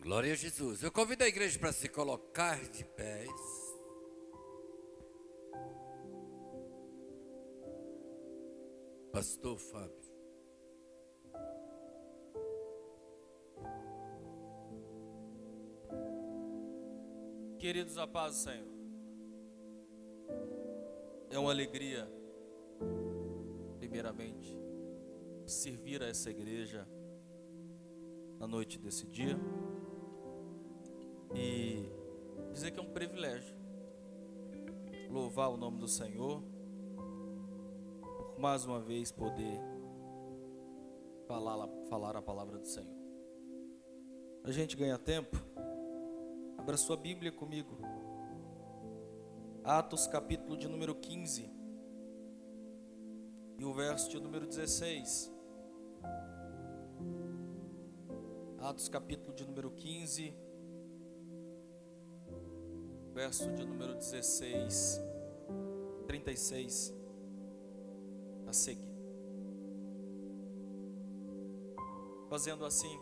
Glória a Jesus. Eu convido a igreja para se colocar de pés. Pastor Fábio. Queridos, a paz do Senhor. É uma alegria, primeiramente, servir a essa igreja na noite desse dia e dizer que é um privilégio louvar o nome do Senhor, por mais uma vez poder falar a palavra do Senhor. A gente ganha tempo. Abra sua Bíblia comigo. Atos capítulo de número 15 e o verso de número 16. Atos capítulo de número 15, verso de número 16, 36 a seguir. Fazendo assim,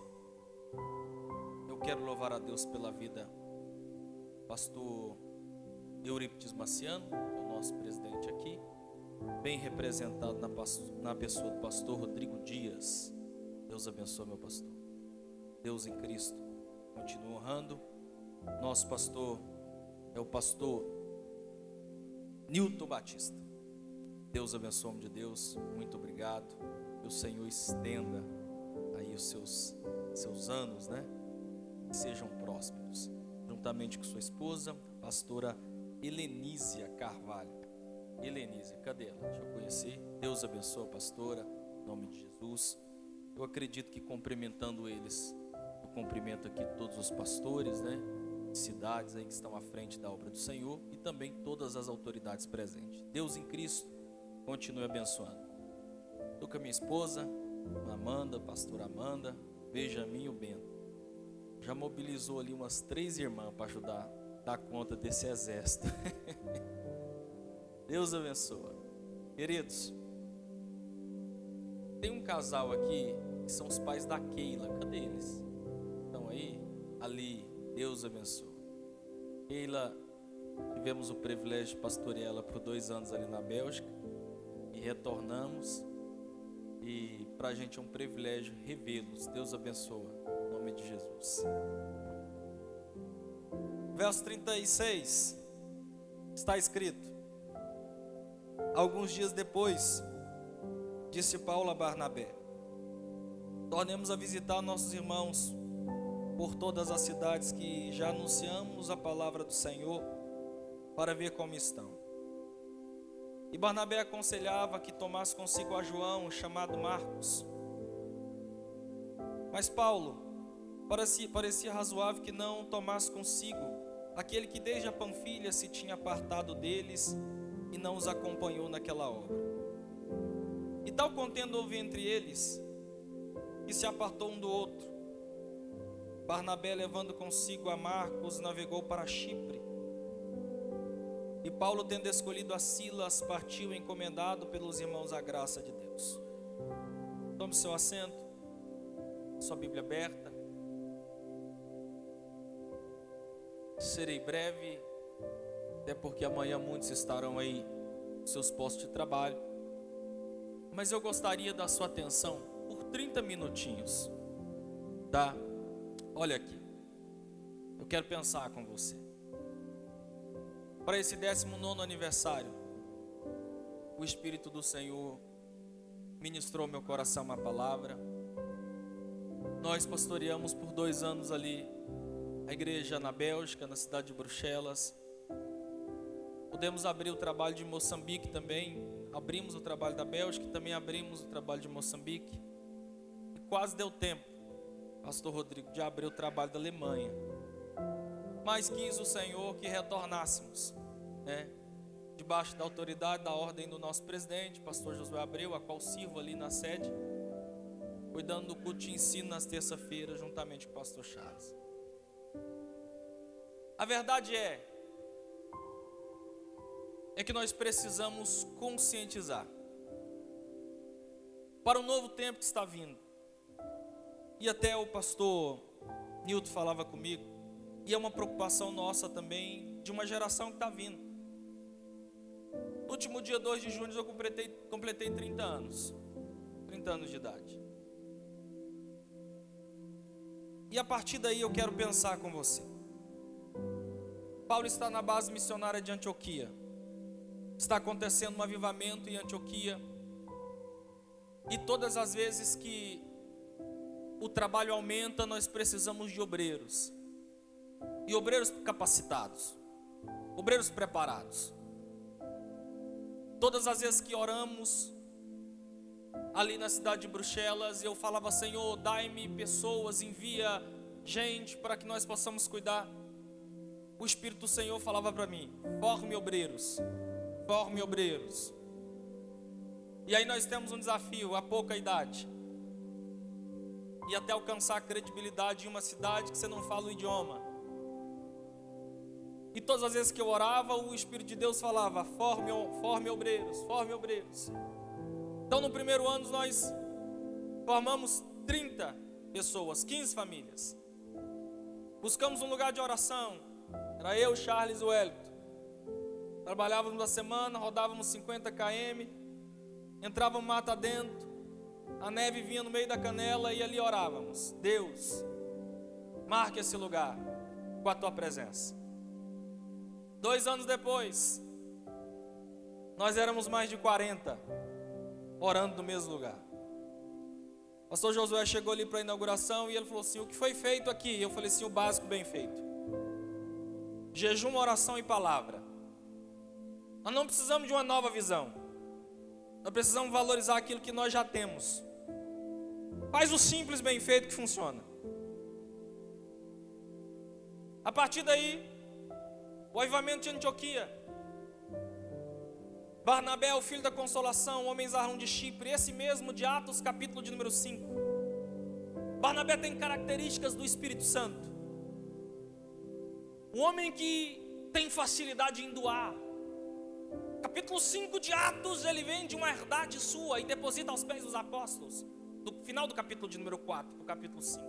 eu quero louvar a Deus pela vida pastor Eurípides Maciano, o nosso presidente aqui, bem representado na pessoa do pastor Rodrigo Dias. Deus abençoe, meu pastor. Deus em Cristo continua honrando. Nosso pastor é o pastor Nilton Batista. Deus abençoe o nome de Deus. Muito obrigado. Que o Senhor estenda aí os seus anos, né? Que sejam prósperos. Juntamente com sua esposa, pastora Helenísia Carvalho. Helenísia, cadê ela? Deixa eu conhecer. Deus abençoe a pastora, em nome de Jesus. Eu acredito que cumprimentando eles, eu cumprimento aqui todos os pastores, né? De cidades aí que estão à frente da obra do Senhor e também todas as autoridades presentes. Deus em Cristo continue abençoando. Estou com a minha esposa, Amanda, pastora Amanda, Benjamin e o Bento. Já mobilizou ali umas 3 irmãs para ajudar a dar conta desse exército. Deus abençoa. Queridos, tem um casal aqui que são os pais da Keila. Cadê eles? Estão aí? Ali. Deus abençoa. Keila, tivemos o privilégio de pastorear ela por 2 anos ali na Bélgica e retornamos. E para a gente é um privilégio revê-los. Deus abençoa. Em nome de Jesus. Verso 36 está escrito: alguns dias depois, disse Paulo a Barnabé: tornemos a visitar nossos irmãos por todas as cidades que já anunciamos a palavra do Senhor, para ver como estão. E Barnabé aconselhava que tomasse consigo a João, chamado Marcos. Mas Paulo parecia razoável que não tomasse consigo aquele que desde a Panfilha se tinha apartado deles e não os acompanhou naquela obra. E tal contenda houve entre eles, que se apartou um do outro. Barnabé, levando consigo a Marcos, navegou para Chipre. E Paulo, tendo escolhido a Silas, partiu encomendado pelos irmãos à graça de Deus. Tome seu assento, sua Bíblia aberta. Serei breve, até porque amanhã muitos estarão aí nos seus postos de trabalho. Mas eu gostaria da sua atenção por 30 minutinhos, tá? Olha aqui, eu quero pensar com você. Para esse 19º aniversário, o Espírito do Senhor ministrou ao meu coração uma palavra. Nós pastoreamos por 2 anos ali a igreja na Bélgica, na cidade de Bruxelas. Pudemos abrir o trabalho de Moçambique também. Abrimos o trabalho da Bélgica e também abrimos o trabalho de Moçambique. E quase deu tempo, pastor Rodrigo, de abrir o trabalho da Alemanha. Mas quis o Senhor que retornássemos, né? Debaixo da autoridade, da ordem do nosso presidente, pastor Josué Abreu, a qual sirvo ali na sede, cuidando do culto de ensino nas terça-feiras, juntamente com o pastor Charles. A verdade é que nós precisamos conscientizar para o novo tempo que está vindo. E até o pastor Nilton falava comigo, e é uma preocupação nossa também, de uma geração que está vindo. No último dia 2 de junho eu completei 30 anos. 30 anos de idade. E a partir daí eu quero pensar com você. Paulo está na base missionária de Antioquia. Está acontecendo um avivamento em Antioquia. E todas as vezes que o trabalho aumenta, nós precisamos de obreiros. E obreiros capacitados. Obreiros preparados. Todas as vezes que oramos ali na cidade de Bruxelas, eu falava: Senhor, dai-me pessoas, envia gente para que nós possamos cuidar. O Espírito do Senhor falava para mim: forme obreiros, forme obreiros. E aí nós temos um desafio a pouca idade, e até alcançar a credibilidade em uma cidade que você não fala o idioma. E todas as vezes que eu orava, o Espírito de Deus falava: forme obreiros, forme obreiros. Então no primeiro ano nós formamos 30 pessoas, 15 famílias. Buscamos um lugar de oração. Era eu, Charles e o Wellington. Trabalhávamos na semana, rodávamos 50 km, entrávamos mata dentro, a neve vinha no meio da canela e ali orávamos: Deus, marque esse lugar com a tua presença. 2 anos depois, nós éramos mais de 40, orando no mesmo lugar. O pastor Josué chegou ali para a inauguração e ele falou assim: o que foi feito aqui? Eu falei assim: o básico bem feito. Jejum, oração e palavra. Nós não precisamos de uma nova visão. Nós precisamos valorizar aquilo que nós já temos. Faz o simples bem feito que funciona. A partir daí, o avivamento de Antioquia. Barnabé, o filho da consolação, homens Arão de Chipre, esse mesmo de Atos, capítulo de número 5. Barnabé tem características do Espírito Santo. Um homem que tem facilidade em doar. Capítulo 5 de Atos, ele vende uma herdade sua e deposita aos pés dos apóstolos. Do final do capítulo de número 4 para o capítulo 5.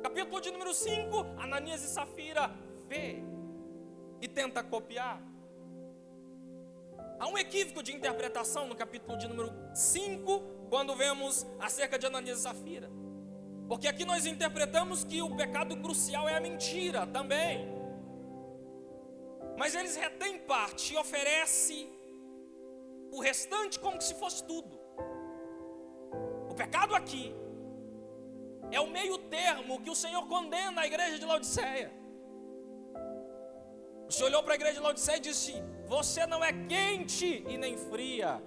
Capítulo de número 5, Ananias e Safira vê e tenta copiar. Há um equívoco de interpretação no capítulo de número 5, quando vemos acerca de Ananias e Safira. Porque aqui nós interpretamos que o pecado crucial é a mentira também. Mas eles retêm parte e oferecem o restante como se fosse tudo. O pecado aqui é o meio termo que o Senhor condena a igreja de Laodiceia. O Senhor olhou para a igreja de Laodiceia e disse: você não é quente e nem fria.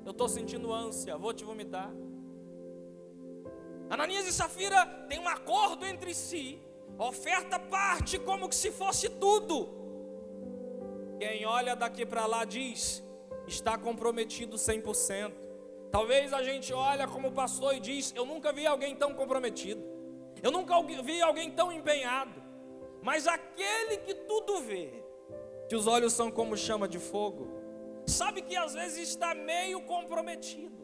Eu estou sentindo ânsia, vou te vomitar. Ananias e Safira têm um acordo entre si. Oferta parte como se fosse tudo. Quem olha daqui para lá diz: está comprometido 100%. Talvez a gente olha como pastor e diz: eu nunca vi alguém tão comprometido. Eu nunca vi alguém tão empenhado. Mas aquele que tudo vê, que os olhos são como chama de fogo, sabe que às vezes está meio comprometido.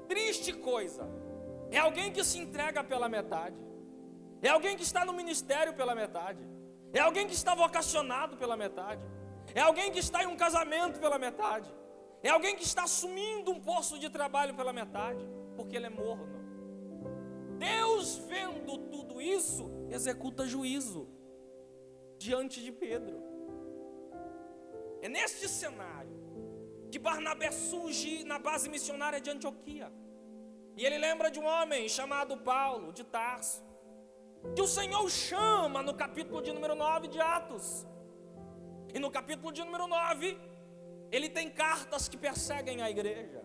Triste coisa, é alguém que se entrega pela metade. É alguém que está no ministério pela metade. É alguém que está vocacionado pela metade. É alguém que está em um casamento pela metade. É alguém que está assumindo um posto de trabalho pela metade, porque ele é morno. Deus, vendo tudo isso, executa juízo diante de Pedro. É neste cenário que Barnabé surge na base missionária de Antioquia. E ele lembra de um homem chamado Paulo, de Tarso, que o Senhor chama no capítulo de número 9 de Atos. E no capítulo de número 9, ele tem cartas que perseguem a igreja.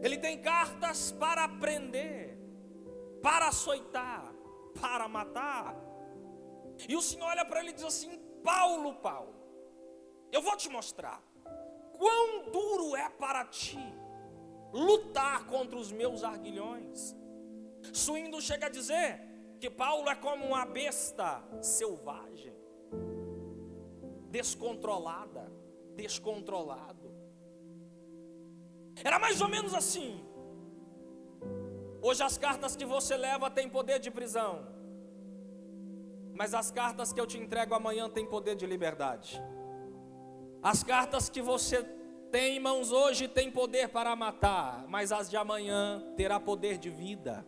Ele tem cartas para prender, para açoitar, para matar. E o Senhor olha para ele e diz assim: Paulo, Paulo, eu vou te mostrar quão duro é para ti lutar contra os meus arguilhões. Suíndo chega a dizer que Paulo é como uma besta selvagem, descontrolada, descontrolado. Era mais ou menos assim. Hoje as cartas que você leva têm poder de prisão, mas as cartas que eu te entrego amanhã têm poder de liberdade. As cartas que você tem em mãos hoje têm poder para matar, mas as de amanhã terá poder de vida.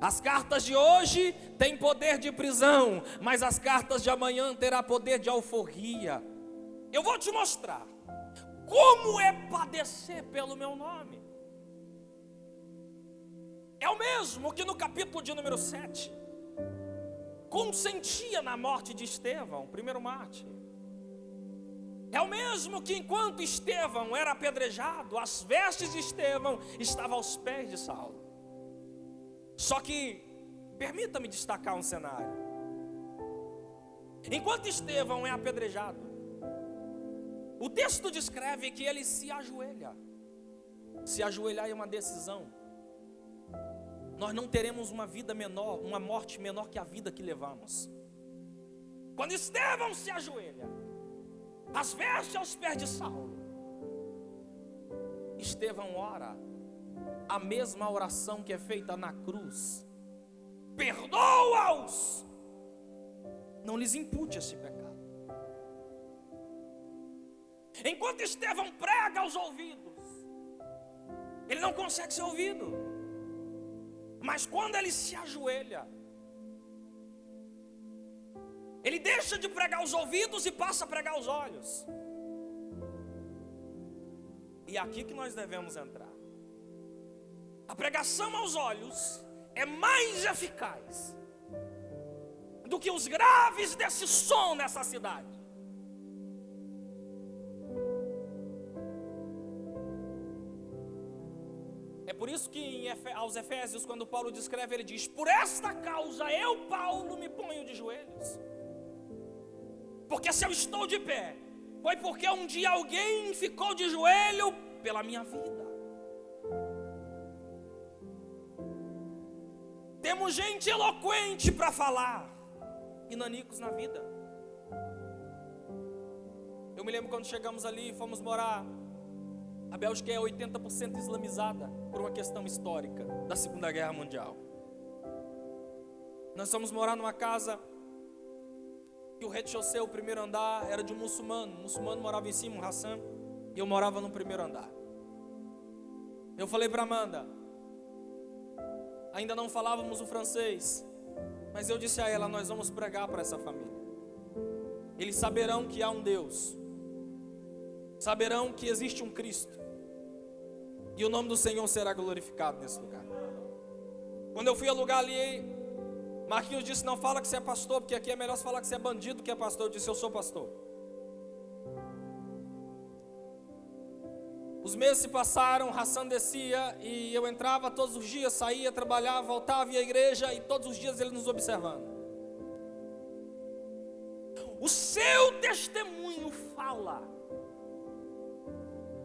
As cartas de hoje têm poder de prisão, mas as cartas de amanhã terá poder de alforria. Eu vou te mostrar como é padecer pelo meu nome. É o mesmo que no capítulo de número 7 consentia na morte de Estevão, o primeiro mártir. É o mesmo que enquanto Estevão era apedrejado, as vestes de Estevão estavam aos pés de Saulo. Só que, permita-me destacar um cenário. Enquanto Estevão é apedrejado, o texto descreve que ele se ajoelha. Se ajoelhar é uma decisão. Nós não teremos uma vida menor, uma morte menor que a vida que levamos. Quando Estevão se ajoelha, as vestes aos pés de Saulo, Estevão ora a mesma oração que é feita na cruz: perdoa-os, não lhes impute esse pecado. Enquanto Estevão prega aos ouvidos, ele não consegue ser ouvido, mas quando ele se ajoelha, ele deixa de pregar os ouvidos e passa a pregar os olhos. E é aqui que nós devemos entrar. A pregação aos olhos é mais eficaz do que os graves desse som nessa cidade. É por isso que aos Efésios, quando Paulo descreve, ele diz: por esta causa eu, Paulo, me ponho de joelhos. Porque se eu estou de pé, foi porque um dia alguém ficou de joelho pela minha vida. Temos gente eloquente para falar e nanicos na vida. Eu me lembro quando chegamos ali e fomos morar. A Bélgica é 80% islamizada por uma questão histórica da Segunda Guerra Mundial. Nós fomos morar numa casa que o rez-de-chaussée, o primeiro andar, era de um muçulmano. O muçulmano morava em cima, um Hassan, e eu morava no primeiro andar. Eu falei para Amanda, ainda não falávamos o francês, mas eu disse a ela: nós vamos pregar para essa família. Eles saberão que há um Deus, saberão que existe um Cristo, e o nome do Senhor será glorificado nesse lugar. Quando eu fui alugar ali, Marquinhos disse: não fala que você é pastor, porque aqui é melhor você falar que você é bandido que é pastor. Eu disse: eu sou pastor. Os meses se passaram, Hassan descia e eu entrava todos os dias, saía, trabalhava, voltava, ia à igreja, e todos os dias ele nos observando. O seu testemunho fala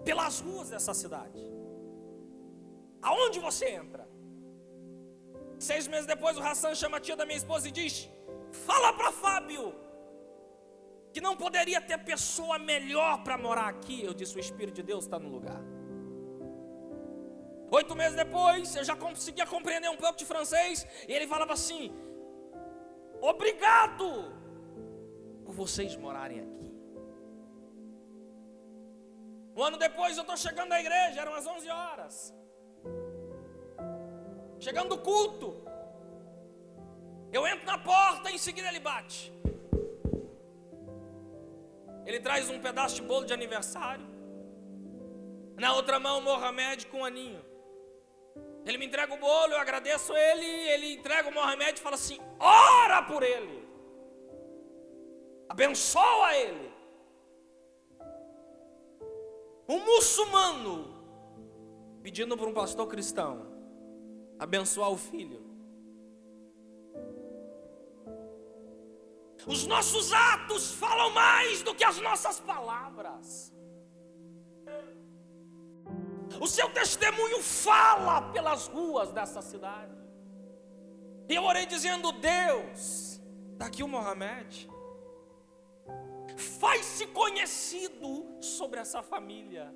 pelas ruas dessa cidade. Aonde você entra? 6 meses depois, o Hassan chama a tia da minha esposa e diz: fala para Fábio que não poderia ter pessoa melhor para morar aqui. Eu disse: o Espírito de Deus está no lugar. 8 meses depois, eu já conseguia compreender um pouco de francês, e ele falava assim: obrigado por vocês morarem aqui. Um ano depois, eu estou chegando na igreja, eram as 11 horas. Chegando do culto, eu entro na porta e em seguida ele bate. Ele traz um pedaço de bolo de aniversário, na outra mão Mohamed com um aninho. Ele me entrega o bolo, eu agradeço ele, ele entrega o Mohamed e fala assim: ora por ele, abençoa ele. Um muçulmano pedindo para um pastor cristão abençoar o filho. Os nossos atos falam mais do que as nossas palavras. O seu testemunho fala pelas ruas dessa cidade. E eu orei dizendo: Deus, está aqui o Mohamed, faz-se conhecido sobre essa família,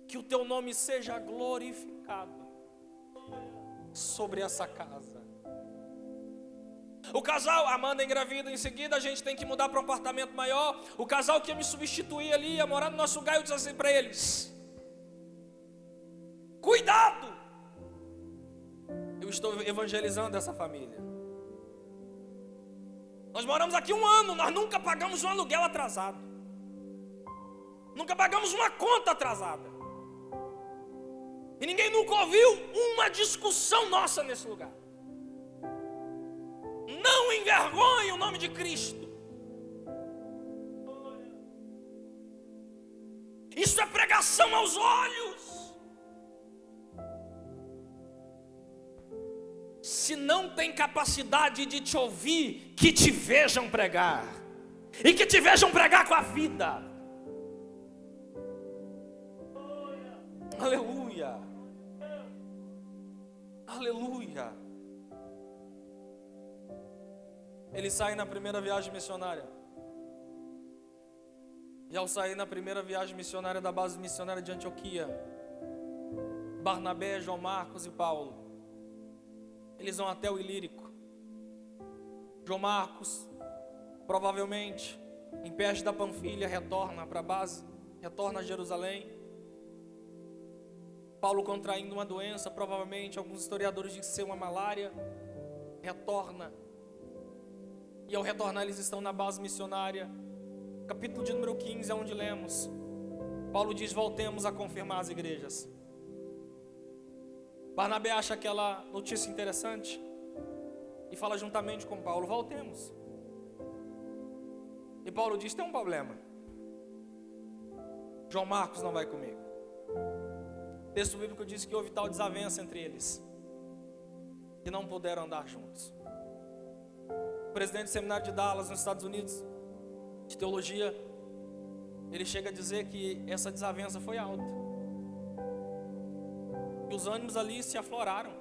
que o teu nome seja glorificado. sobre essa casa. O casal, Amanda engravida, em seguida a gente tem que mudar para um apartamento maior. O casal que ia me substituir ali, ia morar no nosso lugar, eu disse assim para eles: cuidado! Eu estou evangelizando essa família. Nós moramos aqui 1 ano, nós nunca pagamos um aluguel atrasado. Nunca pagamos uma conta atrasada. E ninguém nunca ouviu uma discussão nossa nesse lugar. Não envergonhe o nome de Cristo. Isso é pregação aos olhos. Se não tem capacidade de te ouvir, que te vejam pregar. E que te vejam pregar com a vida. Aleluia. Aleluia. Ele sai na primeira viagem missionária. E ao sair na primeira viagem missionária da base missionária de Antioquia, Barnabé, João Marcos e Paulo, eles vão até o Ilírico. João Marcos, provavelmente, em Perge da Panfilha, retorna para a base, retorna a Jerusalém. Paulo, contraindo uma doença, provavelmente, alguns historiadores dizem ser uma malária, retorna. E ao retornar eles estão na base missionária. Capítulo de número 15 é onde lemos. Paulo diz: voltemos a confirmar as igrejas. Barnabé acha aquela notícia interessante e fala juntamente com Paulo: voltemos. E Paulo diz: tem um problema. João Marcos não vai comigo. O texto bíblico diz que houve tal desavença entre eles que não puderam andar juntos. O presidente do seminário de Dallas, nos Estados Unidos, de teologia, ele chega a dizer que essa desavença foi alta, que os ânimos ali se afloraram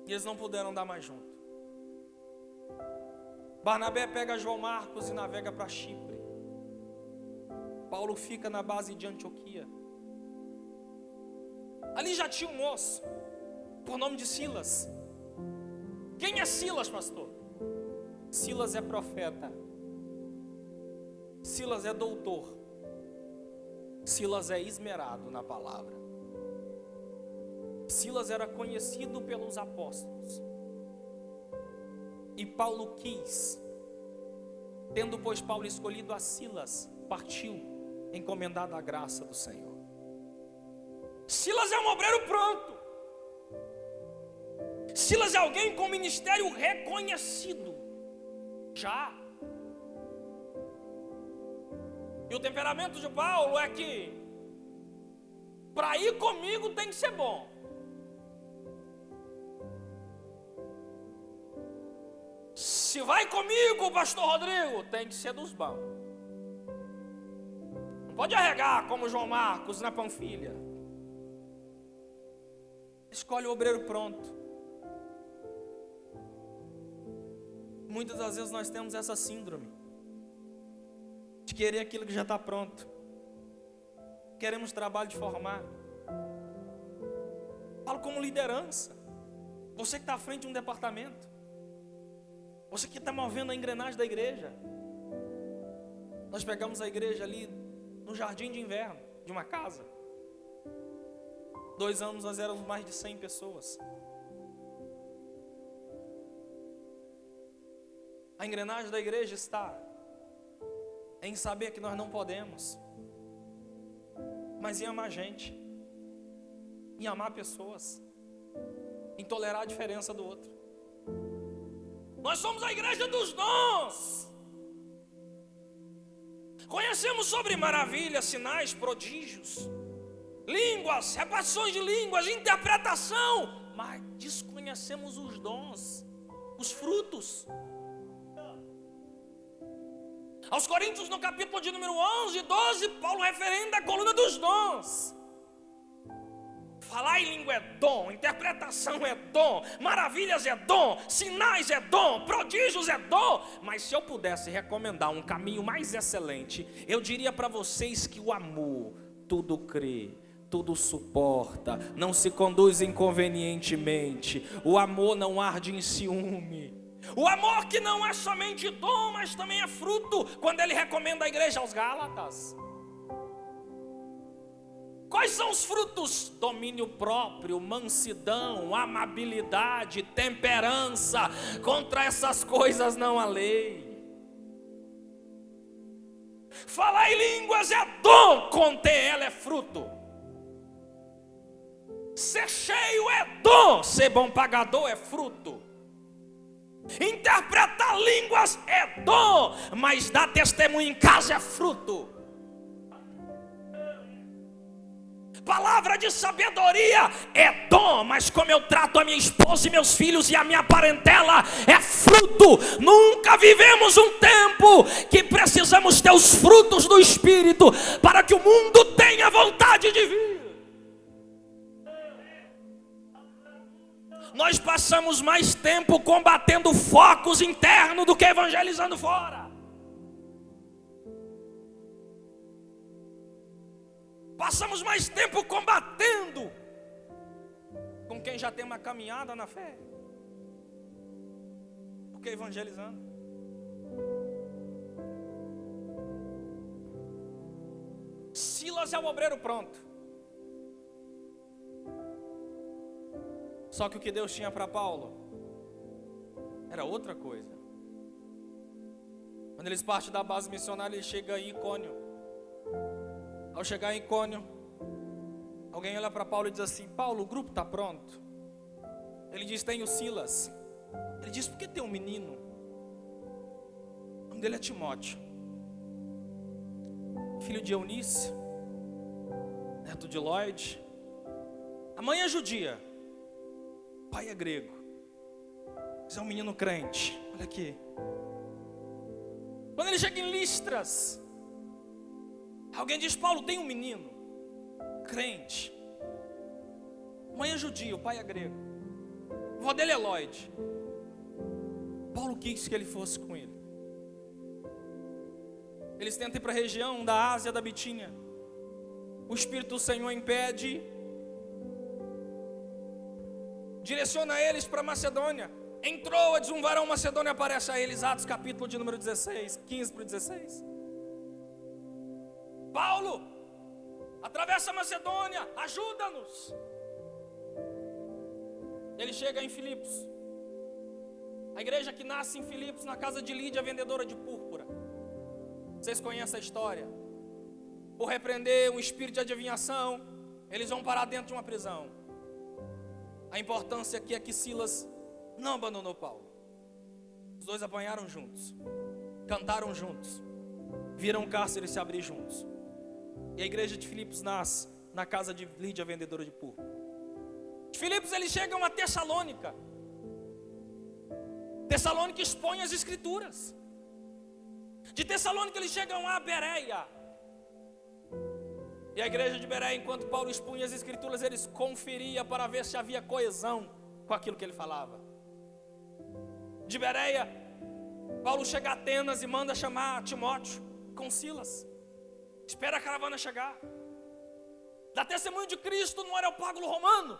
e eles não puderam andar mais juntos. Barnabé pega João Marcos e navega para Chipre. Paulo fica na base de Antioquia. Ali já tinha um moço por nome de Silas. Quem é Silas, pastor? Silas é profeta. Silas é doutor. Silas é esmerado na palavra. Silas era conhecido pelos apóstolos. E Paulo quis, tendo pois Paulo escolhido a Silas, partiu encomendado à graça do Senhor. Silas é um obreiro pronto. Silas é alguém com ministério reconhecido. Já. E o temperamento de Paulo é que para ir comigo tem que ser bom. Se vai comigo, pastor Rodrigo, tem que ser dos bons. Não pode arregar como João Marcos na Panfilha. Escolhe o obreiro pronto. Muitas das vezes nós temos essa síndrome de querer aquilo que já está pronto. Queremos trabalho de formar. Falo como liderança. Você que está à frente de um departamento. Você que está movendo a engrenagem da igreja. Nós pegamos a igreja ali no jardim de inverno de uma casa. 2 anos nós éramos mais de 100 pessoas. A engrenagem da igreja está em saber que nós não podemos, mas em amar gente, em amar pessoas, em tolerar a diferença do outro. Nós somos a igreja dos dons. Conhecemos sobre maravilhas, sinais, prodígios, línguas, repartições de línguas, interpretação, mas desconhecemos os dons, os frutos. Aos Coríntios, no capítulo de número 11 e 12, Paulo referenda a coluna dos dons. Falar em língua é dom, interpretação é dom, maravilhas é dom, sinais é dom, prodígios é dom. Mas se eu pudesse recomendar um caminho mais excelente, eu diria para vocês que o amor tudo crê, tudo suporta, não se conduz inconvenientemente, o amor não arde em ciúme. O amor que não é somente dom, mas também é fruto, quando ele recomenda a igreja aos Gálatas. Quais são os frutos? Domínio próprio, mansidão, amabilidade, temperança. Contra essas coisas não há lei. Falar em línguas é dom, conter ela é fruto. Ser cheio é dom, ser bom pagador é fruto. Interpretar línguas é dom, mas dar testemunho em casa é fruto. Palavra de sabedoria é dom, mas como eu trato a minha esposa e meus filhos e a minha parentela é fruto. Nunca vivemos um tempo que precisamos ter os frutos do Espírito para que o mundo tenha vontade de vir. Nós passamos mais tempo combatendo focos internos do que evangelizando fora. Passamos mais tempo combatendo com quem já tem uma caminhada na fé do que evangelizando. Silas é o obreiro pronto. Só que o que Deus tinha para Paulo era outra coisa. Quando eles partem da base missionária, ele chega em Icônio. Ao chegar em Icônio, alguém olha para Paulo e diz assim: Paulo, o grupo está pronto. Ele diz: tem o Silas. Ele diz: por que tem um menino? O nome dele é Timóteo, filho de Eunice, neto de Lloyd. A mãe é judia, o pai é grego. Mas é um menino crente. Olha aqui. Quando ele chega em Listras, alguém diz: Paulo, tem um menino crente. Mãe é judia, o pai é grego. O avô dele é Lloyd. Paulo quis que ele fosse com ele. Eles tentam ir para a região da Ásia, da Bitínia. O Espírito do Senhor impede. Direciona eles para Macedônia. Em Troades, um varão macedônio aparece a eles. Atos capítulo de número 16, 15 para o 16. Paulo, atravessa a Macedônia, ajuda-nos. Ele chega em Filipos. A igreja que nasce em Filipos, na casa de Lídia, vendedora de púrpura. Vocês conhecem a história. Por repreender um espírito de adivinhação, eles vão parar dentro de uma prisão. A importância aqui é que Silas não abandonou Paulo. Os dois apanharam juntos, cantaram juntos, viram o cárcere se abrir juntos. E a igreja de Filipos nasce na casa de Lídia, vendedora de púrpura. De Filipos eles chegam a Tessalônica. Tessalônica expõe as escrituras. De Tessalônica eles chegam a Bereia. E a igreja de Bereia, enquanto Paulo expunha as escrituras, eles conferiam para ver se havia coesão com aquilo que ele falava. De Bereia, Paulo chega a Atenas e manda chamar Timóteo com Silas. Espera a caravana chegar. Dá testemunho de Cristo no Areópago Romano.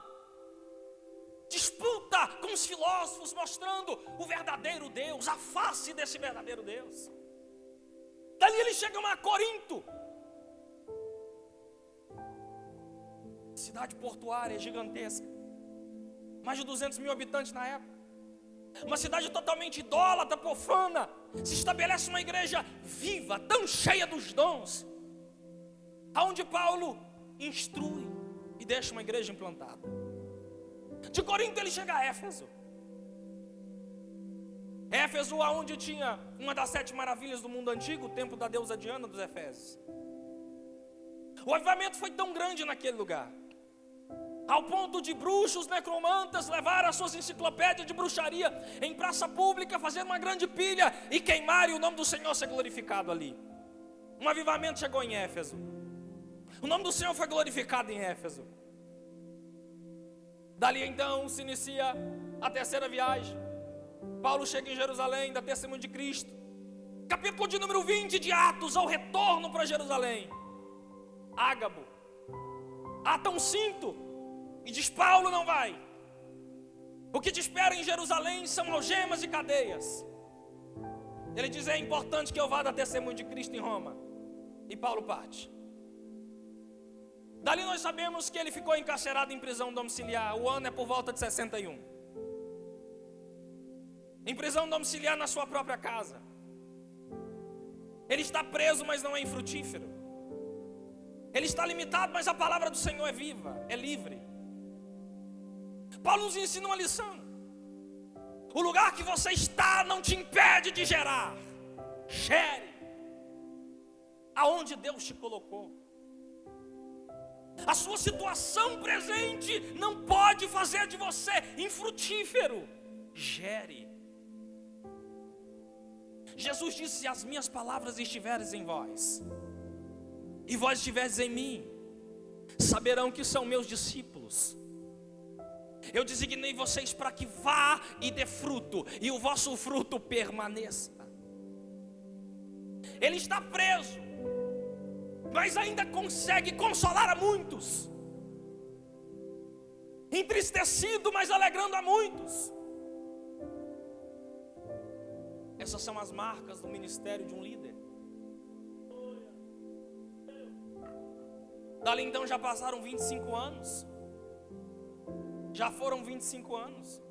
Disputa com os filósofos, mostrando o verdadeiro Deus, a face desse verdadeiro Deus. Dali eles chegam a Corinto. Cidade portuária gigantesca. Mais de 200 mil habitantes na época. Uma cidade totalmente idólatra, profana. Se estabelece uma igreja viva, tão cheia dos dons, aonde Paulo instrui e deixa uma igreja implantada. De Corinto ele chega a Éfeso. Éfeso, aonde tinha uma das 7 maravilhas do mundo antigo, o templo da deusa Diana dos Efésios. O avivamento foi tão grande naquele lugar, ao ponto de bruxos, necromantas levaram as suas enciclopédias de bruxaria em praça pública, fazer uma grande pilha e queimarem o nome do Senhor ser glorificado ali. Um avivamento chegou em Éfeso. O nome do Senhor foi glorificado em Éfeso. Dali então se inicia a terceira viagem. Paulo chega em Jerusalém, dá testemunho de Cristo. Capítulo de número 20 de Atos, ao retorno para Jerusalém. Ágabo, ata um cinto e diz: Paulo, não vai. O que te espera em Jerusalém são algemas e cadeias. Ele diz: é importante que eu vá dar testemunho de Cristo em Roma. E Paulo parte. Dali nós sabemos que ele ficou encarcerado em prisão domiciliar. O ano é por volta de 61. Em prisão domiciliar na sua própria casa. Ele está preso, mas não é infrutífero. Ele está limitado, mas a palavra do Senhor é viva, é livre. Paulo nos ensina uma lição. O lugar que você está não te impede de gerar. Gere aonde Deus te colocou. A sua situação presente não pode fazer de você infrutífero. Gere. Jesus disse: se as minhas palavras estiverem em vós, e vós estiveres em mim, saberão que são meus discípulos. Eu designei vocês para que vá e dê fruto, e o vosso fruto permaneça. Ele está preso, mas ainda consegue consolar a muitos. Entristecido, mas alegrando a muitos. Essas são as marcas do ministério de um líder. Dali então já passaram 25 anos. Já foram 25 anos.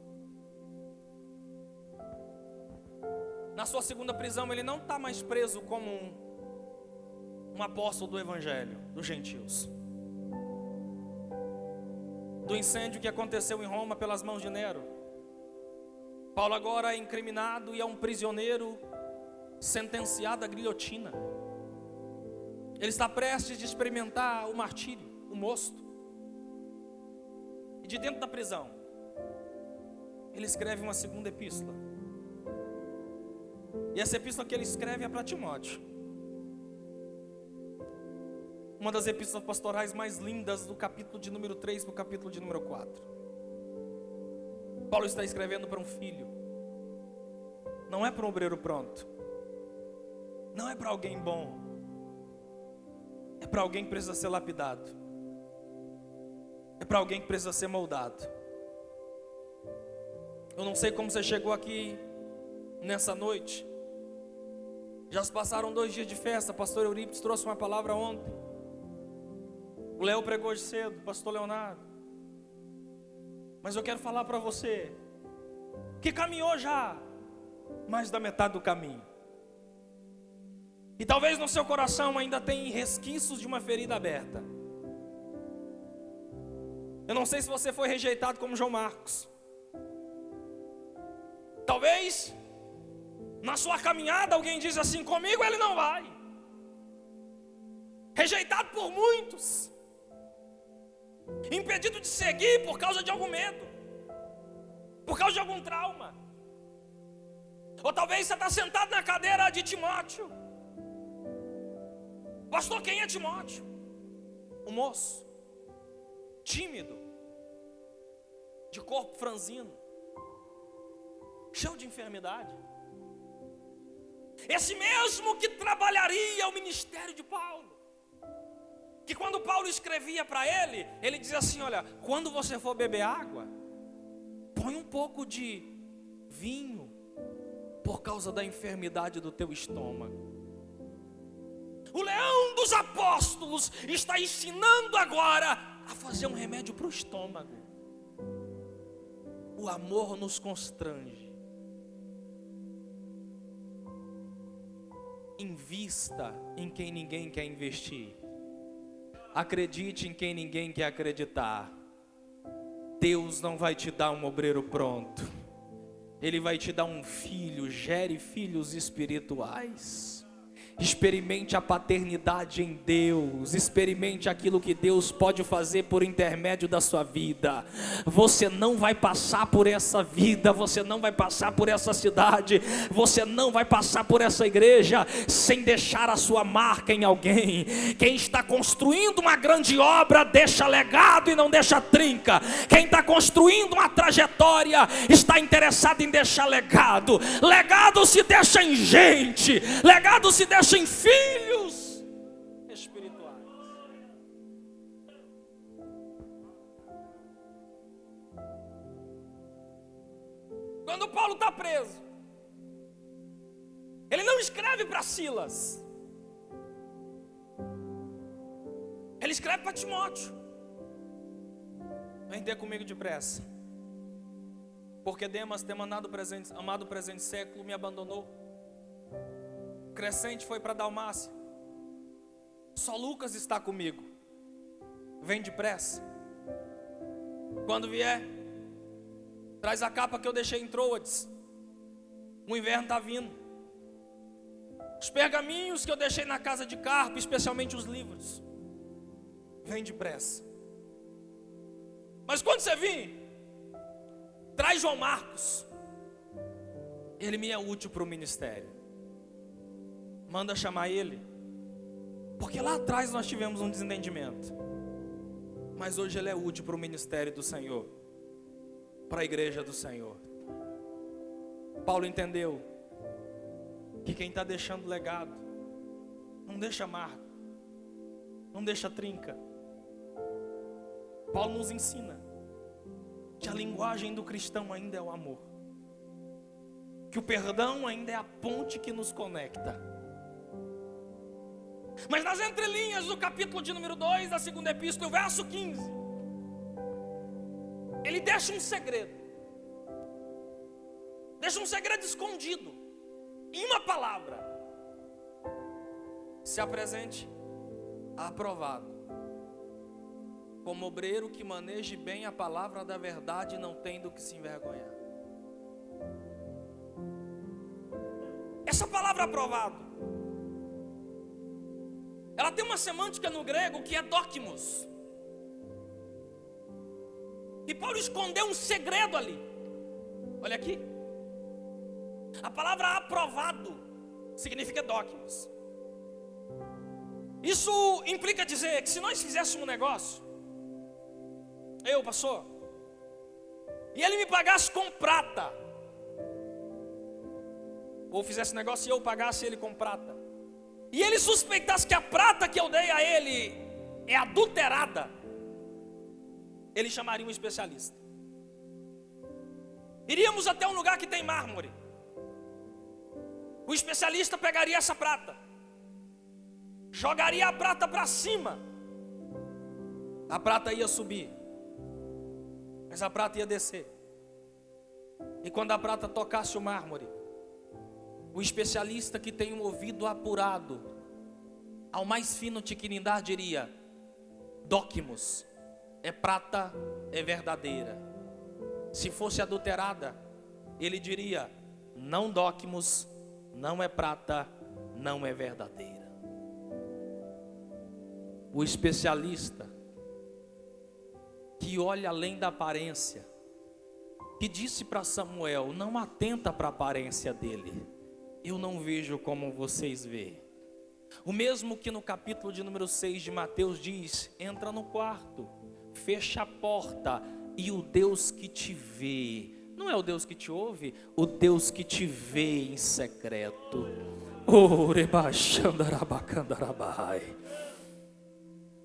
Na sua segunda prisão ele não está mais preso como um apóstolo do evangelho, dos gentios. Do incêndio que aconteceu em Roma pelas mãos de Nero. Paulo agora é incriminado e é um prisioneiro sentenciado à guilhotina. Ele está prestes a experimentar o martírio, o mosto. E de dentro da prisão, ele escreve uma segunda epístola. E essa epístola que ele escreve é para Timóteo. Uma das epístolas pastorais mais lindas do capítulo de número 3 para o capítulo de número 4. Paulo está escrevendo para um filho. Não é para um obreiro pronto. Não é para alguém bom. É para alguém que precisa ser lapidado. É para alguém que precisa ser moldado. Eu não sei como você chegou aqui nessa noite. Já se passaram 2 dias de festa. Pastor Eurípides trouxe uma palavra ontem. O Léo pregou hoje cedo, pastor Leonardo. Mas eu quero falar para você que caminhou já mais da metade do caminho. E talvez no seu coração ainda tenha resquícios de uma ferida aberta. Eu não sei se você foi rejeitado como João Marcos. Talvez na sua caminhada alguém diz assim: comigo ele não vai. Rejeitado por muitos. Impedido de seguir por causa de algum medo, por causa de algum trauma. Ou talvez você está sentado na cadeira de Timóteo. Pastor, quem é Timóteo? Um moço tímido, de corpo franzino, cheio de enfermidade. Esse mesmo que trabalharia o ministério de Paulo. Que quando Paulo escrevia para ele, ele dizia assim: olha, quando você for beber água, põe um pouco de vinho, por causa da enfermidade do teu estômago. O leão dos apóstolos está ensinando agora a fazer um remédio para o estômago. O amor nos constrange. Invista em quem ninguém quer investir. Acredite em quem ninguém quer acreditar. Deus não vai te dar um obreiro pronto. Ele vai te dar um filho. Gere filhos espirituais. Experimente a paternidade em Deus. Experimente aquilo que Deus pode fazer por intermédio da sua vida. Você não vai passar por essa vida. Você não vai passar por essa cidade. Você não vai passar por essa igreja sem deixar a sua marca em alguém. Quem está construindo uma grande obra deixa legado e não deixa trinca. Quem está construindo uma trajetória está interessado em deixar legado. Legado se deixa em gente. Legado se deixa em filhos espirituais. Quando Paulo está preso, ele não escreve para Silas, ele escreve para Timóteo: vem ter comigo depressa, porque Demas, tendo amado o presente século, me abandonou. Crescente foi para Dalmácia, só Lucas está comigo. Vem depressa. Quando vier, traz a capa que eu deixei em Troades. O inverno está vindo. Os pergaminhos que eu deixei na casa de Carpo, especialmente os livros. Vem depressa. Mas quando você vir, traz João Marcos. Ele me é útil para o ministério. Manda chamar ele, porque lá atrás nós tivemos um desentendimento, mas hoje ele é útil para o ministério do Senhor, para a igreja do Senhor. Paulo entendeu que quem está deixando legado não deixa marca, não deixa trinca. Paulo nos ensina que a linguagem do cristão ainda é o amor, que o perdão ainda é a ponte que nos conecta. Mas nas entrelinhas do capítulo de número 2 da segunda epístola, o verso 15, ele deixa um segredo. Deixa um segredo escondido em uma palavra: se apresente aprovado, como obreiro que maneje bem a palavra da verdade, não tem do que se envergonhar. Essa palavra aprovado, ela tem uma semântica no grego que é dokimos. E Paulo escondeu um segredo ali. Olha aqui. A palavra aprovado significa dokimos. Isso implica dizer que se nós fizéssemos um negócio, eu, pastor, e ele me pagasse com prata, ou fizesse negócio e eu pagasse ele com prata, e ele suspeitasse que a prata que eu dei a ele é adulterada, ele chamaria um especialista. Iríamos até um lugar que tem mármore. O especialista pegaria essa prata, jogaria a prata para cima. A prata ia subir, mas a prata ia descer. E quando a prata tocasse o mármore, o especialista que tem um ouvido apurado ao mais fino tiquinindar diria: dokimos, é prata, é verdadeira. Se fosse adulterada, ele diria: não dokimos, não é prata, não é verdadeira. O especialista que olha além da aparência, que disse para Samuel: não atenta para a aparência dele, eu não vejo como vocês veem. O mesmo que no capítulo de número 6 de Mateus diz: entra no quarto, fecha a porta, e o Deus que te vê, não é o Deus que te ouve, o Deus que te vê em secreto.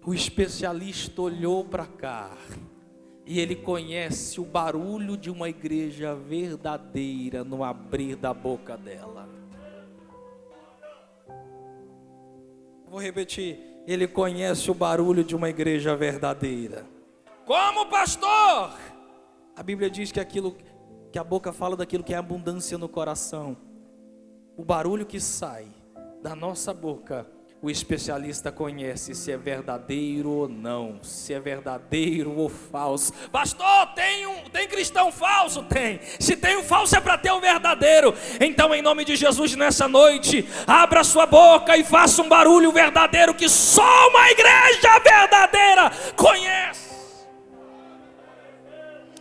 O especialista olhou para cá e ele conhece o barulho de uma igreja verdadeira no abrir da boca dela. Vou repetir: ele conhece o barulho de uma igreja verdadeira. Como pastor, a Bíblia diz que aquilo que a boca fala daquilo que é abundância no coração. O barulho que sai da nossa boca, o especialista conhece se é verdadeiro ou não, se é verdadeiro ou falso. Pastor, tem cristão falso? Tem. Se tem um falso é para ter o verdadeiro. Então, em nome de Jesus, nessa noite, abra sua boca e faça um barulho verdadeiro que só uma igreja verdadeira conhece.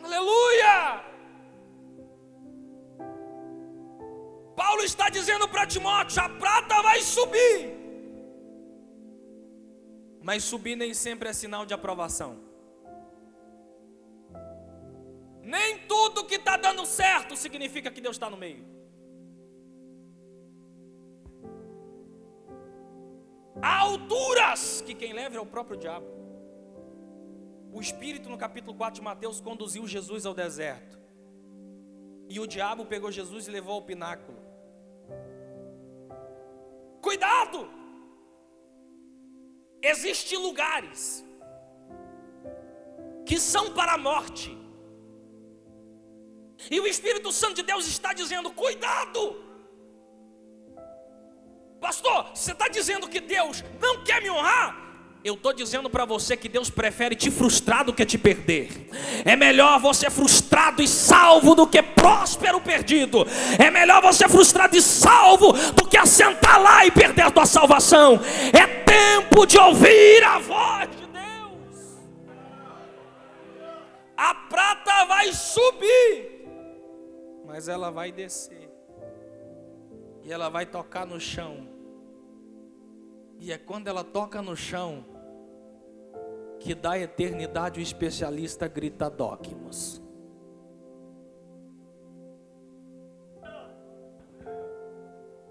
Aleluia! Paulo está dizendo para Timóteo: a prata vai subir. Mas subir nem sempre é sinal de aprovação. Nem tudo que está dando certo significa que Deus está no meio. Há alturas que quem leva é o próprio diabo. O Espírito, no capítulo 4 de Mateus, conduziu Jesus ao deserto. E o diabo pegou Jesus e levou ao pináculo. Cuidado! Existem lugares que são para a morte. E o Espírito Santo de Deus está dizendo: cuidado! Pastor, você está dizendo que Deus não quer me honrar? Eu estou dizendo para você que Deus prefere te frustrar do que te perder. É melhor você frustrado e salvo do que próspero perdido. É melhor você frustrado e salvo do que assentar lá e perder a tua salvação. É tempo de ouvir a voz de Deus. A prata vai subir, mas ela vai descer. E ela vai tocar no chão. E é quando ela toca no chão que da eternidade o especialista grita dogmas.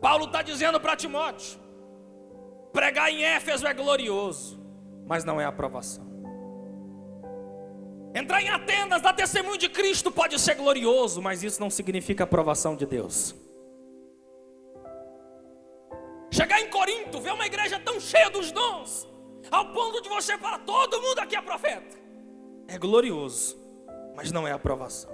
Paulo está dizendo para Timóteo: pregar em Éfeso é glorioso, mas não é aprovação. Entrar em Atenas, dar testemunho de Cristo pode ser glorioso, mas isso não significa aprovação de Deus. Chegar em Corinto, ver uma igreja tão cheia dos dons, ao ponto de você falar: todo mundo aqui é profeta, é glorioso, mas não é aprovação.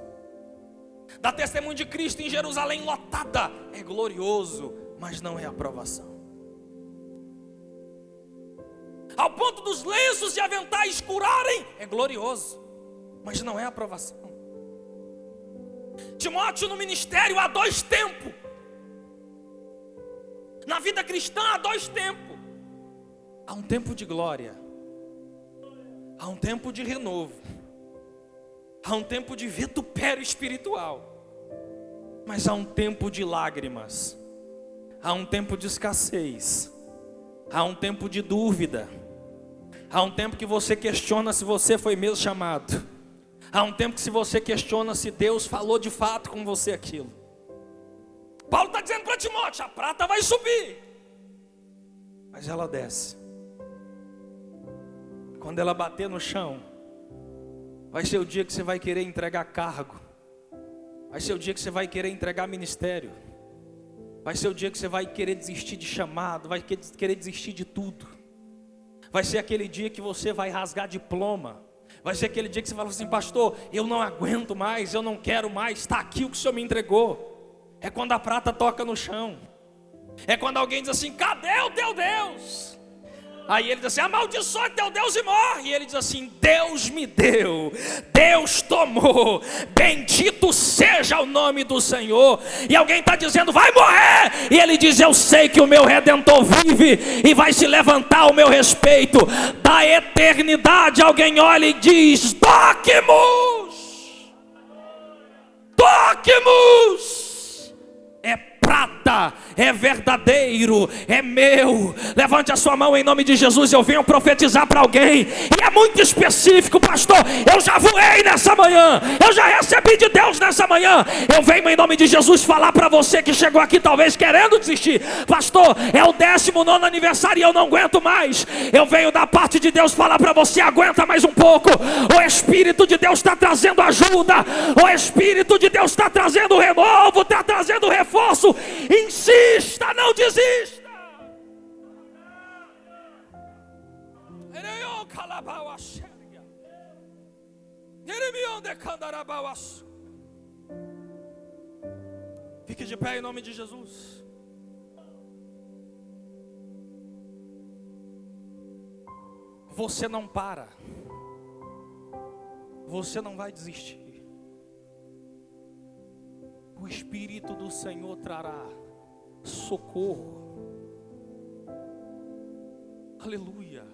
Dar testemunho de Cristo em Jerusalém lotada, é glorioso, mas não é aprovação. Ao ponto dos lenços e aventais curarem, é glorioso, mas não é aprovação. Timóteo, no ministério há 2 tempos. Na vida cristã há 2 tempos. Há um tempo de glória, há um tempo de renovo, há um tempo de vitupério espiritual, mas há um tempo de lágrimas, há um tempo de escassez, há um tempo de dúvida, há um tempo que você questiona se você foi mesmo chamado, há um tempo que se você questiona se Deus falou de fato com você aquilo. Paulo está dizendo para Timóteo: a prata vai subir, mas ela desce. Quando ela bater no chão, vai ser o dia que você vai querer entregar cargo, vai ser o dia que você vai querer entregar ministério, vai ser o dia que você vai querer desistir de chamado, vai querer desistir de tudo. Vai ser aquele dia que você vai rasgar diploma, vai ser aquele dia que você fala assim: pastor, eu não aguento mais, eu não quero mais, está aqui o que o Senhor me entregou. É quando a prata toca no chão. É quando alguém diz assim: cadê o teu Deus? Aí ele diz assim: amaldiçoa teu Deus e morre. E ele diz assim: Deus me deu, Deus tomou, bendito seja o nome do Senhor. E alguém está dizendo: vai morrer. E ele diz: eu sei que o meu Redentor vive e vai se levantar ao meu respeito. Da eternidade alguém olha e diz: toque-mos, toque-mos. É prata, é verdadeiro, é meu. Levante a sua mão em nome de Jesus. Eu venho profetizar para alguém, e é muito específico: pastor, eu já voei nessa manhã, eu já recebi de Deus nessa manhã. Eu venho em nome de Jesus falar para você que chegou aqui talvez querendo desistir: pastor, é o 19º aniversário e eu não aguento mais. Eu venho da parte de Deus falar para você: aguenta mais um pouco. O Espírito de Deus está trazendo ajuda, o Espírito de Deus está trazendo renovo, está trazendo reforço. Insista, não desista. Fique de pé em nome de Jesus. Você não para, você não vai desistir. O Espírito do Senhor trará socorro. Aleluia,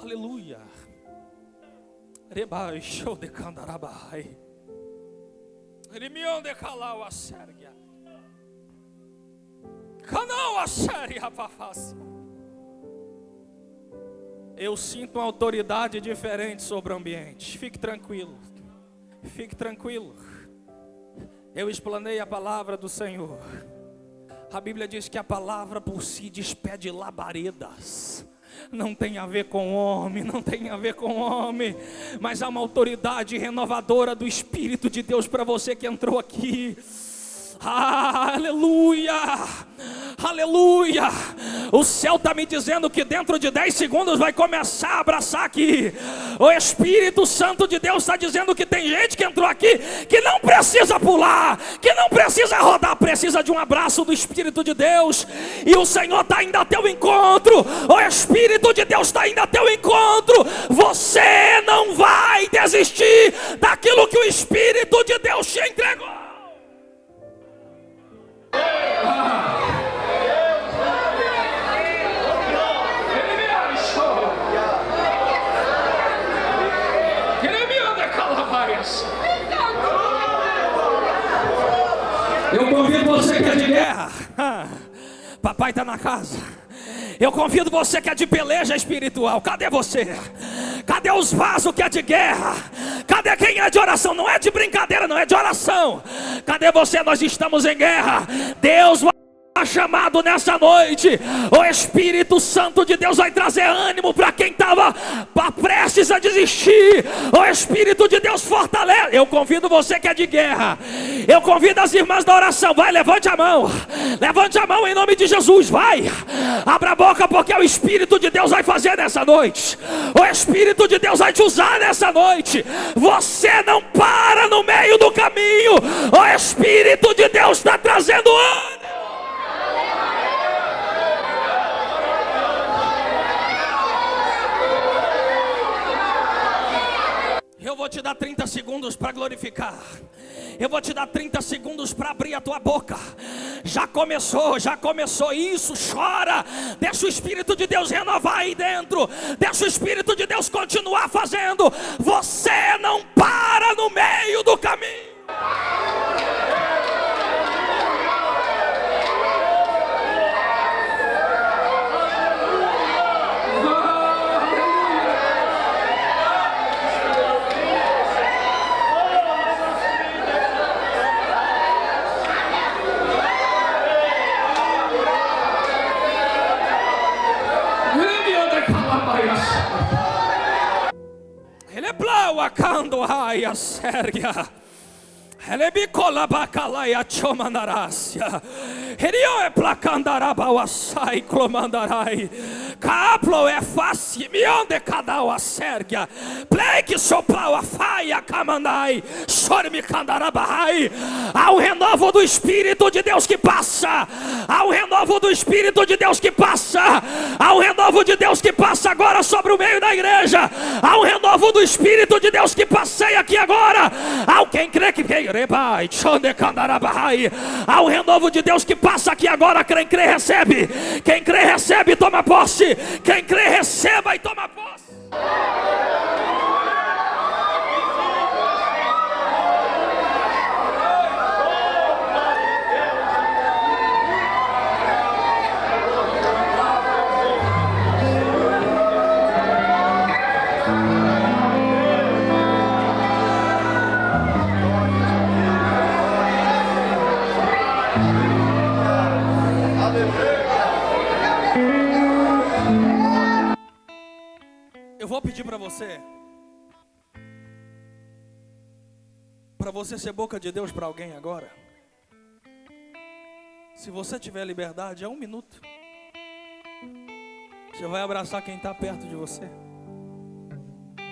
aleluia. Rebai show de candarabai, remião de calau a sérgia, canal a séria papácia. Eu sinto uma autoridade diferente sobre o ambiente. Fique tranquilo, fique tranquilo. Eu explanei a palavra do Senhor. A Bíblia diz que a palavra por si despede labaredas. Não tem a ver com homem, não tem a ver com homem, mas há uma autoridade renovadora do Espírito de Deus para você que entrou aqui. Aleluia, aleluia. O céu está me dizendo que dentro de 10 segundos vai começar a abraçar aqui. O Espírito Santo de Deus está dizendo que tem gente que entrou aqui que não precisa pular, que não precisa rodar, precisa de um abraço do Espírito de Deus. E o Senhor está indo até o encontro, o Espírito de Deus está indo até o encontro. Você não vai desistir daquilo que o Espírito de Deus te entregou. Eu convido você que é de guerra. Papai está na casa. Eu convido você que é de peleja espiritual. Cadê você? Cadê os vasos que é de guerra? Cadê quem é de oração? Não é de brincadeira, não é de oração. Cadê você? Nós estamos em guerra. Deus vai chamado nessa noite. O Espírito Santo de Deus vai trazer ânimo para quem estava prestes a desistir. O Espírito de Deus fortalece. Eu convido você que é de guerra. Eu convido as irmãs da oração. Vai, levante a mão. Levante a mão em nome de Jesus. Vai, abra a boca, porque o Espírito de Deus vai fazer nessa noite. O Espírito de Deus vai te usar nessa noite. Você não para no meio do caminho. O Espírito de Deus está trazendo ânimo. Eu vou te dar 30 segundos para glorificar. Eu vou te dar 30 segundos para abrir a tua boca. Já começou isso. Chora. Deixa o Espírito de Deus renovar aí dentro. Deixa o Espírito de Deus continuar fazendo. Você não para no meio do caminho. Ele é blaua quando raia Sérgia. Ele é bicola bacalaia chomandarácia. Ele é placandarabau assai clomandarai. Caplo é fácil, mionde cadau a Sérgia. Play que soplau a faia camandai. Chore-me candarabai. Há um renovo do Espírito de Deus que passa. Há um renovo do Espírito de Deus que passa. Há um renovo de Deus que passa agora sobre o meio da igreja. Há um renovo do Espírito de Deus que passeia aqui agora. Há quem crê que há um renovo de Deus que passa aqui agora. Quem crê recebe. Quem crê recebe e toma posse. Quem crê receba e toma posse. Eu vou pedir para você ser boca de Deus para alguém agora. Se você tiver liberdade, é 1 minuto. Você vai abraçar quem está perto de você.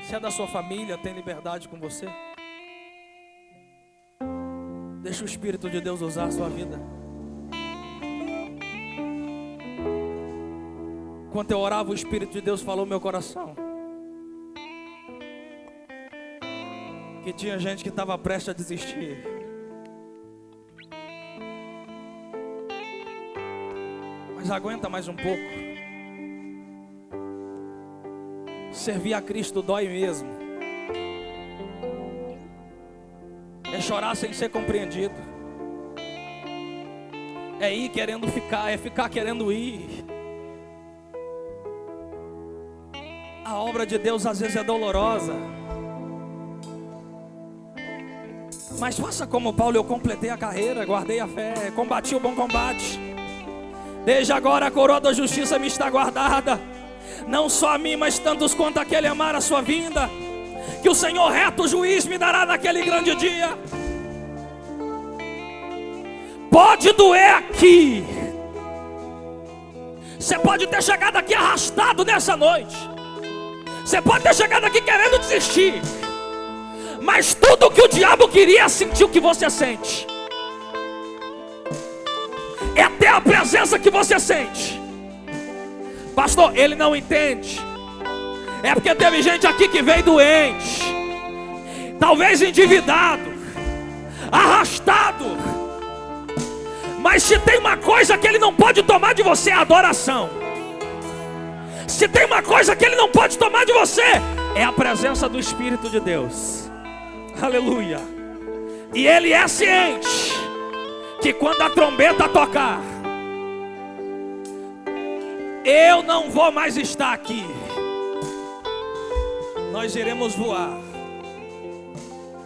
Se é da sua família, tem liberdade com você. Deixa o Espírito de Deus usar a sua vida. Enquanto eu orava, o Espírito de Deus falou no meu coração que tinha gente que estava prestes a desistir. Mas aguenta mais um pouco. Servir a Cristo dói mesmo. É chorar sem ser compreendido. É ir querendo ficar, é ficar querendo ir. A obra de Deus às vezes é dolorosa. Mas faça como Paulo: eu completei a carreira, guardei a fé, combati o bom combate. Desde agora a coroa da justiça me está guardada. não só a mim, mas tantos quanto aquele amar a sua vinda, que o Senhor reto juiz me dará naquele grande dia. Pode doer aqui, você pode ter chegado aqui arrastado nessa noite, você pode ter chegado aqui querendo desistir, mas tudo que o diabo queria é sentir o que você sente, é ter a presença que você sente. Pastor, ele não entende. É porque teve gente aqui que veio doente, talvez endividado, arrastado. Mas se tem uma coisa que ele não pode tomar de você, é a adoração. Se tem uma coisa que ele não pode tomar de você, é a presença do Espírito de Deus. Aleluia. E ele é ciente que quando a trombeta tocar, eu não vou mais estar aqui. Nós iremos voar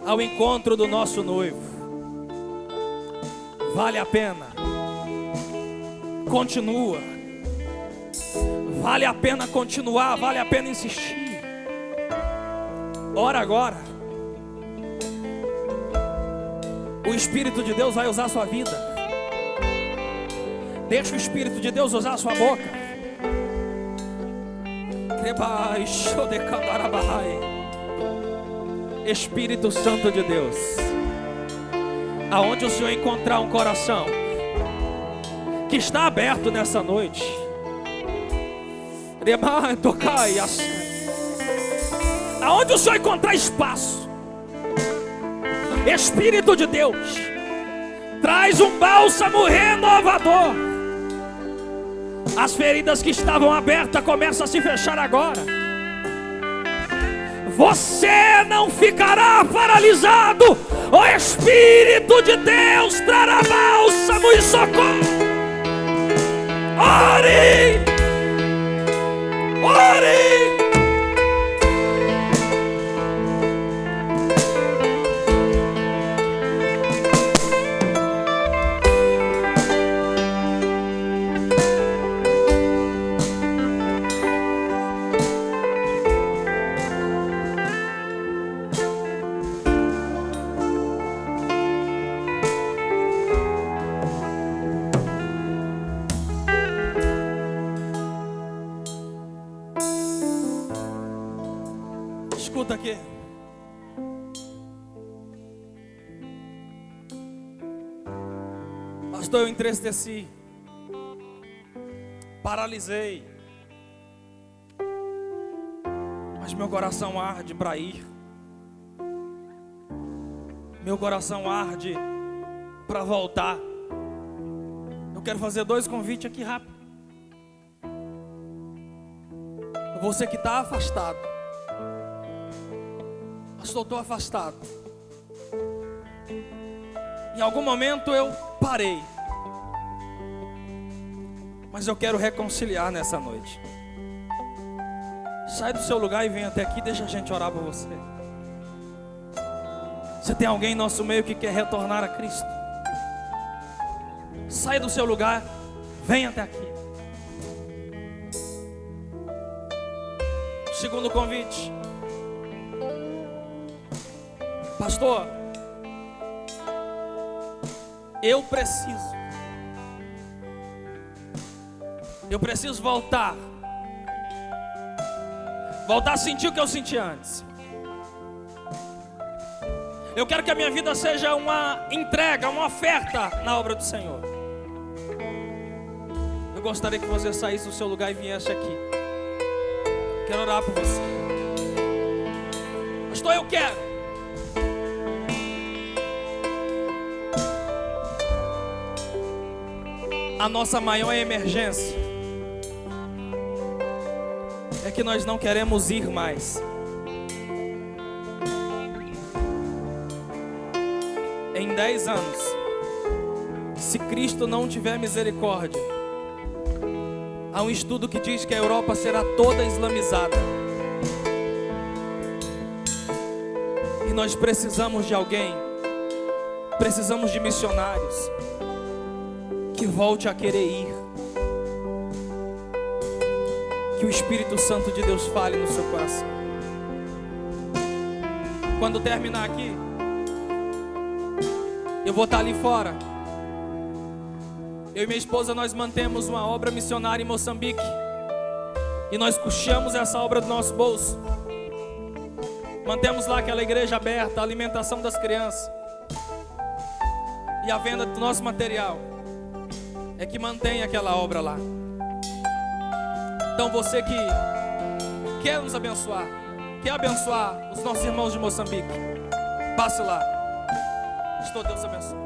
ao encontro do nosso noivo. Vale a pena. Continua. Vale a pena continuar, vale a pena insistir. Ora agora. O Espírito de Deus vai usar a sua vida. Deixa o Espírito de Deus usar a sua boca. Espírito Santo de Deus, aonde o Senhor encontrar um coração que está aberto nessa noite, aonde o Senhor encontrar espaço, Espírito de Deus, traz um bálsamo renovador. As feridas que estavam abertas começam a se fechar agora. Você não ficará paralisado. O Espírito de Deus trará bálsamo e socorro. Ore! Ore! Escuta aqui. Pastor, eu entristeci, paralisei, mas meu coração arde para ir. Meu coração arde para voltar. Eu quero fazer 2 convites aqui rápido. Você que está afastado. Pastor, estou afastado. Em algum momento eu parei, mas eu quero reconciliar nessa noite. Sai do seu lugar e vem até aqui, deixa a gente orar por você. Você tem alguém em nosso meio que quer retornar a Cristo? Sai do seu lugar, vem até aqui. Segundo convite. Pastor, eu preciso voltar a sentir o que eu senti antes. Eu quero que a minha vida seja uma entrega, uma oferta na obra do Senhor. Eu gostaria que você saísse do seu lugar e viesse aqui. Quero orar por você. Pastor, eu quero. A nossa maior emergência é que nós não queremos ir mais. Em 10 anos, se Cristo não tiver misericórdia, há um estudo que diz que a Europa será toda islamizada. E nós precisamos de alguém, precisamos de missionários que volte a querer ir, que o Espírito Santo de Deus fale no seu coração. Quando terminar aqui, eu vou estar ali fora. Eu e minha esposa, nós mantemos uma obra missionária em Moçambique. E nós custeamos essa obra do nosso bolso. Mantemos lá aquela igreja aberta, a alimentação das crianças e a venda do nosso material é que mantém aquela obra lá. Então você que quer nos abençoar, quer abençoar os nossos irmãos de Moçambique, passe lá. Estou Deus abençoe.